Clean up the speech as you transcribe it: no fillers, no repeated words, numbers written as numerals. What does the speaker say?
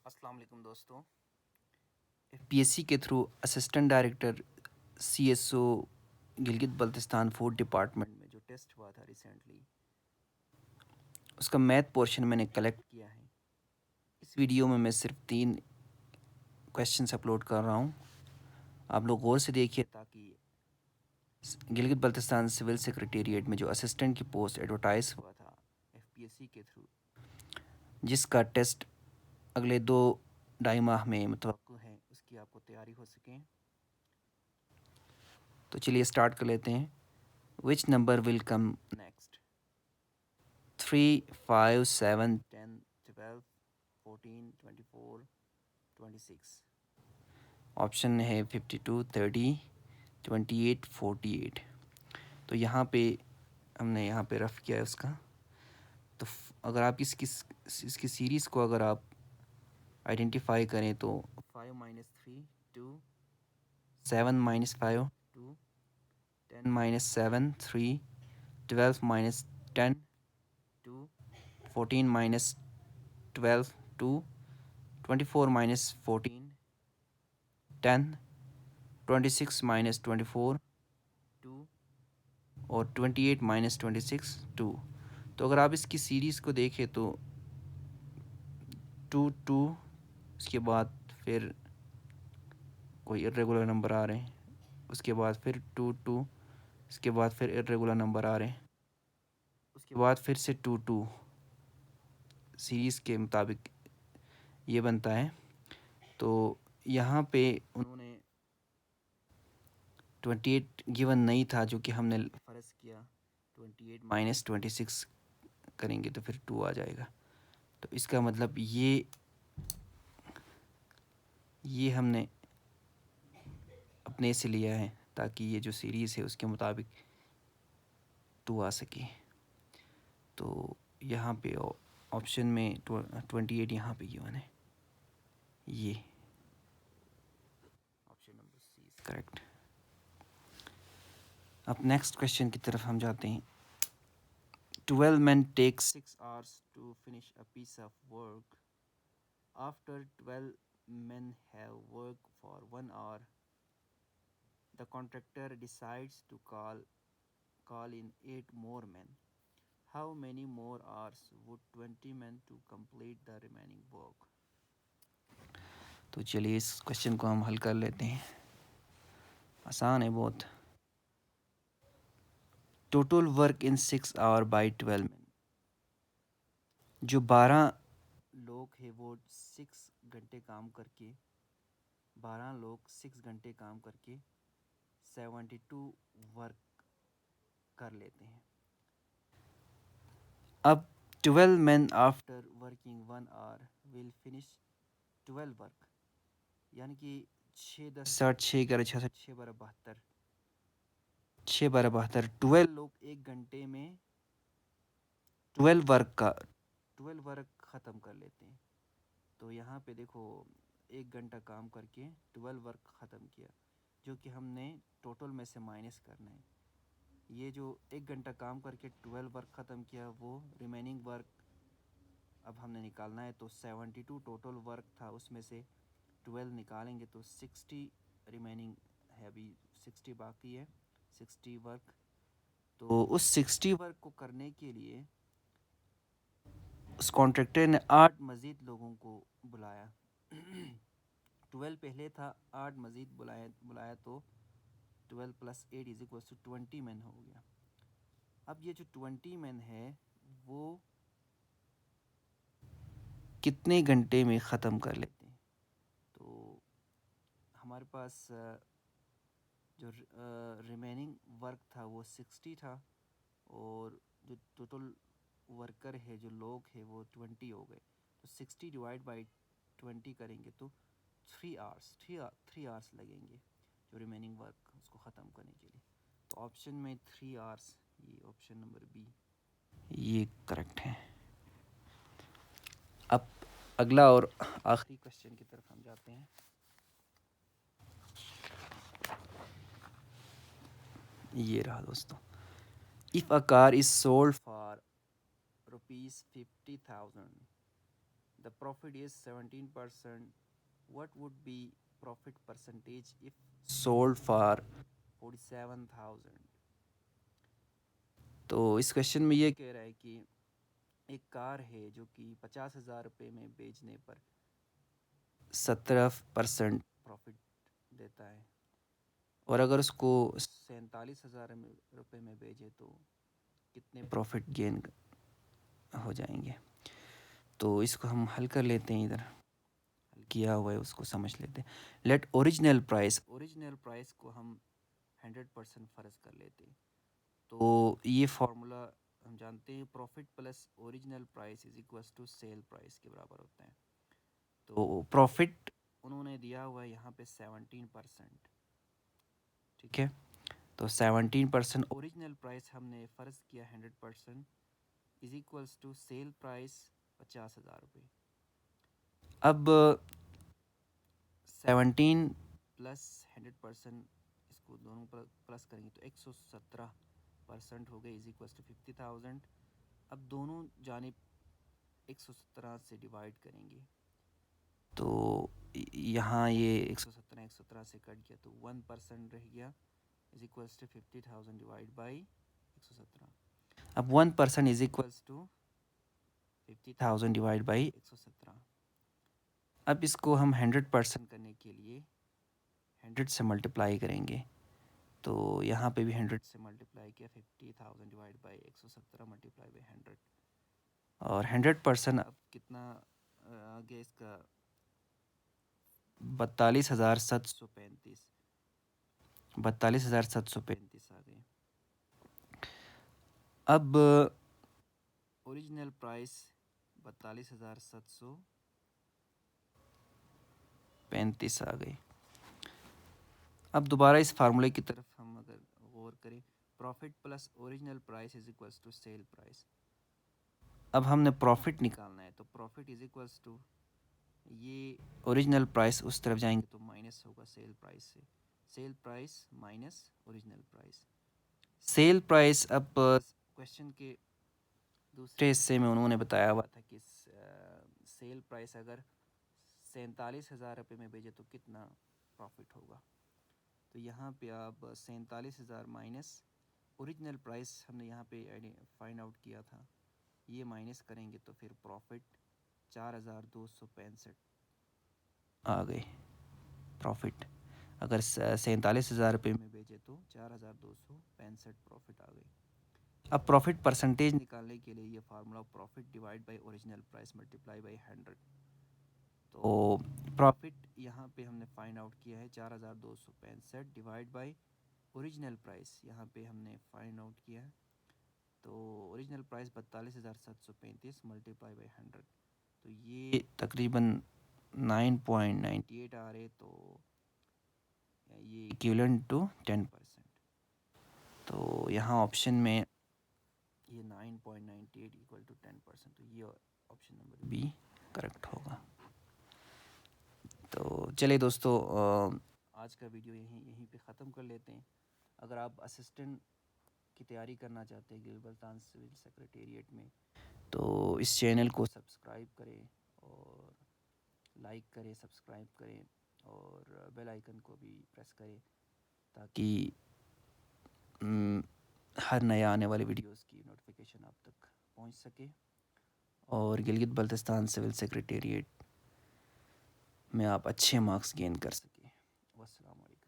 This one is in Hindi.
अस्सलाम वालेकुम दोस्तों। एफपीएससी के through assistant director CSO Gilgit Baltistan food department में जो टेस्ट हुआ था रिसेंटली, उसका मैथ पोर्शन मैंने कलेक्ट किया है। इस वीडियो में मैं सिर्फ 3 क्वेश्चंस अपलोड कर रहा हूँ। आप लोग गौर से देखिए ताकि गिलगित बल्तिस्तान सिविल सेक्रेटेरिएट में जो असिस्टेंट की पोस्ट एडवर्टाइज हुआ था एफपीएससी के थ्रू, जिसका टेस्ट अगले 2 ढाई माह में मुतवक्को है, उसकी आपको तैयारी हो सके। तो चलिए स्टार्ट कर लेते हैं। Which number will come next? 3, 5, 7, 10, 12, 14, 24, 26। Option है 52, 30, 28, 48। तो यहाँ पे हमने यहाँ पे रफ़ किया है उसका। तो अगर आप इसकी सीरीज़ को अगर आप आइडेंटिफाई करें तो 5 minus 3 2, 7 minus 5 2, 10 minus 7 3, 12 minus 10 2, 14 minus 12 2, 24 minus 14 10, 26 minus 24 2 और 28 माइनस 26 2। तो अगर आप इसकी सीरीज़ को देखें तो 2 2, उसके बाद फिर कोई इर्रेगुलर नंबर आ रहे हैं, उसके बाद फिर 2 2, उसके बाद फिर इर्रेगुलर नंबर आ रहे हैं, उसके बाद फिर से 2 2। सीरीज़ के मुताबिक ये बनता है। तो यहाँ पे उन्होंने 28 गिवन नहीं था, जो कि हमने फ़र्ज़ किया 28 माइनस 26 करेंगे तो फिर 2 आ जाएगा। तो इसका मतलब ये हमने अपने से लिया है ताकि ये जो सीरीज़ है उसके मुताबिक 2 आ सके। तो यहाँ पे ऑप्शन में 28 यहाँ पे गिवन है, ये option number C is correct. अब नेक्स्ट क्वेश्चन की तरफ हम जाते हैं। 12 men take 6 hours to finish a piece of work. After 12 men have worked for 1 hour, the contractor decides to call in 8 more men. How many more hours would 20 men to complete the remaining work? तो चलिए इस क्वेश्चन को हम हल कर लेते हैं। आसान है बहुत। Total work in 6 hour by 12 men। जो 12 लोग हैं वो 6 घंटे काम करके 12 लोग 6 घंटे काम करके 72 वर्क कर लेते हैं। अब 12 men after working 1 hour will finish 12 work, यानी कि 6 10 60 6 11 66 6 12 72, 6 12 72 12 लोग 1 घंटे में 12 वर्क ख़त्म कर लेते हैं। तो यहाँ पे देखो 1 घंटा काम करके 12 वर्क ख़त्म किया, जो कि हमने टोटल में से माइनस करना है। ये जो 1 घंटा काम करके 12 वर्क ख़त्म किया, वो रिमेनिंग वर्क अब हमने निकालना है। तो 72 टोटल वर्क था, उसमें से 12 निकालेंगे तो 60 रिमेनिंग है, अभी 60 बाकी है, 60 वर्क। तो उस 60 वर्क को करने के लिए उस कॉन्ट्रैक्टर ने 8 मज़ीद लोगों को बुलाया। 12 पहले था, 8 मज़ीद बुलाया तो 12 प्लस 8 इज इक्वल टू 20 मैन हो गया। अब ये जो 20 मैन है वो कितने घंटे में ख़त्म कर लेते हैं? तो हमारे पास जो रिमेनिंग वर्क था वो 60 था, और जो टोटल वर्कर है, जो लोग हैं, वो 20 हो गए। तो 60 डिवाइड बाई 20 करेंगे तो 3 आवर्स लगेंगे जो रिमेनिंग वर्क उसको ख़त्म करने के लिए। तो ऑप्शन में 3 आवर्स, ये ऑप्शन नंबर बी ये करेक्ट है। अब अगला और आखिरी क्वेश्चन की तरफ हम जाते हैं। ये रहा दोस्तों। If a car is sold for rupees 50,000, the profit is 17%. What would be profit percentage if sold for 47,000? तो इस क्वेश्चन में ये कह रहा है कि एक कार है जो कि 50,000 रुपये में बेचने पर 17% प्रॉफिट देता है, और अगर उसको 47,000 रुपये में बेचे तो कितने प्रॉफिट गेन हो जाएंगे। तो इसको हम हल कर लेते हैं, इधर हल किया हुआ है उसको समझ लेते हैं। लेट ओरिजिनल प्राइस को हम 100% फ़र्ज कर लेते हैं। तो ये फार्मूला हम जानते हैं, profit plus original price is equals to sale price के बराबर होता है। तो प्रॉफिट उन्होंने दिया हुआ है यहाँ पे 17%, ठीक है। तो 17% ओरिजिनल प्राइस हमने फ़र्ज किया 100% is equals to sale price 50,000 रुपये। अब 17 प्लस 100%, इसको दोनों पर प्लस करेंगे तो 117% हो गए इज इक्वल्स टू 50,000। अब दोनों जानिब 117 से डिवाइड करेंगे तो यहाँ ये 117 से कट गया तो 1% रह गया is equals to 50,000 divide by 117। अब 1% is equals to 50,000 divide by 117। अब इसको हम 100% करने के लिए 100 से मल्टीप्लाई करेंगे, तो यहाँ पे भी 100 से मल्टीप्लाई किया, 50,000 डिवाइड बाई 117 मल्टीप्लाई बाई 100, और 100% अब कितना आ गया इसका 42,735 आ गए। अब ओरिजिनल प्राइस 42,735 आ गई। अब दोबारा इस फार्मूले की तरफ हम अगर गौर करें, profit plus original price is equals to sale price. अब हमने प्रॉफिट निकालना है, तो प्रॉफिट इज इक्वल्स टू ये ओरिजिनल प्राइस उस तरफ जाएंगे तो माइनस होगा सेल प्राइस से, sale price minus original price. Sale price, अब क्वेश्चन के दूसरे हिस्से में उन्होंने बताया हुआ था कि सेल प्राइस अगर 47,000 रुपये में बेचे तो कितना प्रॉफिट होगा। तो यहाँ पे आप 47,000 माइनस ओरिजिनल प्राइस हमने यहाँ पे फाइंड आउट किया था, ये माइनस करेंगे तो फिर प्रॉफिट 4,265 आ गए प्रॉफिट। अगर 47,000 रुपये में बेचे तो 4,265 प्रॉफिट आ गई। अब प्रॉफिट परसेंटेज निकालने के लिए ये formula profit divide by original price multiply by 100। तो प्रॉफिट यहाँ पे हमने फाइंड आउट किया है 4,265 डिवाइड बाय ओरिजिनल प्राइस यहाँ पे हमने फाइंड आउट किया है, तो ओरिजिनल प्राइस 42,735 मल्टीप्लाई बाय 100, तो ये तकरीबन 9.98 आ रहे, तो ये इक्विवेलेंट टू 10%। तो यहाँ ऑप्शन में ये 9.98 इक्वल टू 10%, तो ये ऑप्शन नंबर बी करेक्ट होगा। तो चलिए दोस्तों, आज का वीडियो यहीं पे ख़त्म कर लेते हैं। अगर आप असिस्टेंट की तैयारी करना चाहते हैं गिलबर्तान सिविल सेक्रेटेरिएट में, तो इस चैनल को सब्सक्राइब करें और लाइक करें, सब्सक्राइब करें और बेल आइकन को भी प्रेस करें ताकि हर नए आने वाले वीडियोस की नोटिफिकेशन आप तक पहुंच सके और गिलगित बल्तिस्तान सिविल सेक्रेटेरिएट में आप अच्छे मार्क्स गेन कर सकें। वस्सलाम वालेकुम।